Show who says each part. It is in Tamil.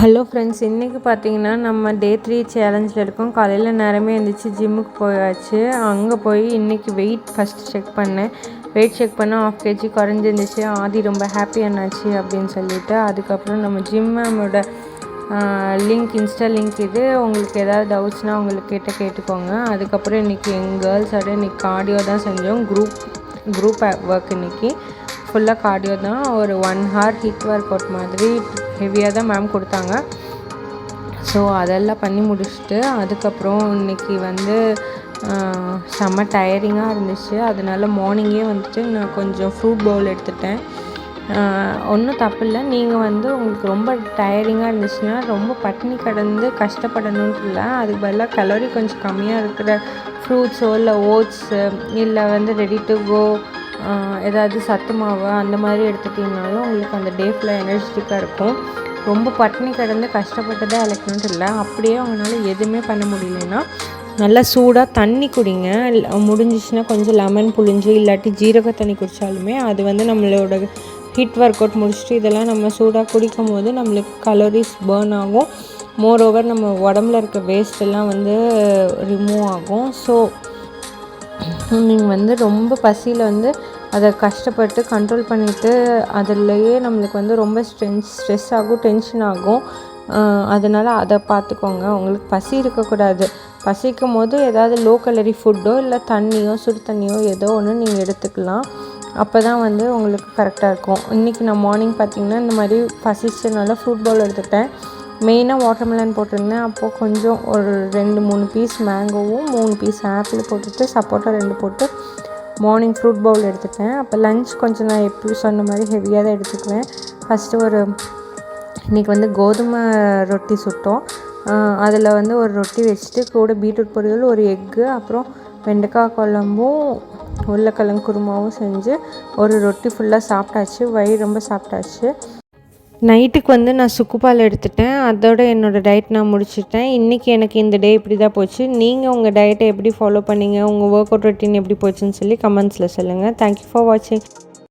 Speaker 1: ஹலோ ஃப்ரெண்ட்ஸ், இன்றைக்கி பார்த்தீங்கன்னா நம்ம டே 3 சேலஞ்சில் இருக்கோம். காலையில் நேரமே எழுந்திரிச்சு ஜிம்முக்கு போயாச்சு. அங்கே போய் இன்றைக்கி வெயிட் ஃபஸ்ட்டு செக் பண்ணேன். வெயிட் செக் பண்ணால் 1/2 kg குறைஞ்சிருந்துச்சு. ஆதி ரொம்ப ஹாப்பி என்னாச்சு அப்படின்னு சொல்லிவிட்டு, அதுக்கப்புறம் நம்ம ஜிம்மோட லிங்க், இன்ஸ்டா லிங்க் இது. உங்களுக்கு ஏதாவது டவுட்ஸ்னால் உங்களுக்கு கேட்டுக்கோங்க. அதுக்கப்புறம் இன்றைக்கி எங்கள் கேர்ள்ஸோட இன்றைக்கி கார்டியோ தான் செஞ்சோம். குரூப் ஒர்க் இன்றைக்கி ஃபுல்லாக கார்டியோ தான். ஒரு 1 hour ஹிட் ஒர்க் அவுட் மாதிரி ஹெவியாக தான் மேம் கொடுத்தாங்க. ஸோ அதெல்லாம் பண்ணி முடிச்சுட்டு அதுக்கப்புறம் இன்றைக்கி செம்ம டயரிங்காக இருந்துச்சு. அதனால மார்னிங்கே நான் கொஞ்சம் ஃப்ரூட் பவுல் எடுத்துட்டேன். ஒன்றும் தப்பு இல்லை. நீங்கள் உங்களுக்கு ரொம்ப டயரிங்காக இருந்துச்சுன்னா ரொம்ப பட்டினி கடந்து கஷ்டப்படணுன்ட்டு இல்லை. அதுக்கு பதிலாக கலோரி கொஞ்சம் கம்மியாக இருக்கிற ஃப்ரூட்ஸோ இல்லை ஓட்ஸு இல்லை ரெடி டு கோ ஏதாவது சத்து மாவு அந்த மாதிரி எடுத்துட்டிங்கனாலும் உங்களுக்கு அந்த டே ஃபுல்லாக எனர்ஜெட்டிக்காக இருக்கும். ரொம்ப பட்டினி கிடந்து கஷ்டப்பட்டு தான் இழக்கணுன்ட்டு இல்லை. அப்படியே அவங்களால எதுவுமே பண்ண முடியலன்னா நல்லா சூடாக தண்ணி குடிங்க. முடிஞ்சிச்சுன்னா கொஞ்சம் லெமன் புழிஞ்சு இல்லாட்டி ஜீரக தண்ணி குடித்தாலுமே அது நம்மளோட ஹீட் ஒர்க் அவுட் முடிச்சுட்டு இதெல்லாம் நம்ம சூடாக குடிக்கும் போது நம்மளுக்கு கலோரிஸ் பேர்ன் ஆகும். மோரோவர் நம்ம உடம்புல இருக்க வேஸ்ட்டெல்லாம் ரிமூவ் ஆகும். ஸோ நீங்கள் ரொம்ப பசியில் அதை கஷ்டப்பட்டு கண்ட்ரோல் பண்ணிவிட்டு அதுலேயே நம்மளுக்கு ரொம்ப ஸ்ட்ரெஸ் ஆகும், டென்ஷன் ஆகும். அதனால் அதை பார்த்துக்கோங்க. உங்களுக்கு பசி இருக்கக்கூடாது. பசிக்கும் போது ஏதாவது லோ கலரி ஃபுட்டோ இல்லை தண்ணியோ சுடு தண்ணியோ ஏதோ ஒன்று நீங்கள் எடுத்துக்கலாம். அப்போ தான் உங்களுக்கு கரெக்டாக இருக்கும். இன்றைக்கி நான் மார்னிங் பார்த்திங்கன்னா இந்த மாதிரி பசிச்சதுனால ஃப்ரூட் பவுல் எடுத்துட்டேன். மெயினாக வாட்டர்மெலன் போட்டிருந்தேன். அப்போது கொஞ்சம் ஒரு 2-3 பீஸ் மேங்கோவும் 3 பீஸ் ஆப்பிள் போட்டுட்டு சப்போட்டா 2 போட்டு மார்னிங் ஃப்ரூட் பவுல் எடுத்துட்டேன். அப்போ லஞ்ச் கொஞ்சம் நான் எப்படி சொன்ன மாதிரி ஹெவியாக தான் எடுத்துக்குவேன். ஃபஸ்ட்டு இன்றைக்கி கோதுமை ரொட்டி சுட்டோம். அதில் ஒரு ரொட்டி வச்சுட்டு கூட பீட்ரூட் பொரியல், ஒரு எக்கு, அப்புறம் வெண்டைக்காய் குழம்பும் உருளைக்கிழங்கு குருமாவும் செஞ்சு ஒரு ரொட்டி ஃபுல்லாக சாப்பிட்டாச்சு. வயிறு ரொம்ப சாப்பிட்டாச்சு. நைட்டுக்கு நான் சுக்குப்பால் எடுத்துட்டேன். அதோட என்னோடய டயட் நான் முடிச்சுட்டேன். இன்றைக்கி எனக்கு இந்த டே இப்படி தான் போச்சு. நீங்கள் உங்கள் டயட்டை எப்படி ஃபாலோ பண்ணீங்க, உங்கள் ஒர்க் அவுட் ரொட்டீன் எப்படி போச்சுன்னு சொல்லி கமெண்ட்ஸில் சொல்லுங்கள். தேங்க்யூ ஃபார் வாட்சிங்.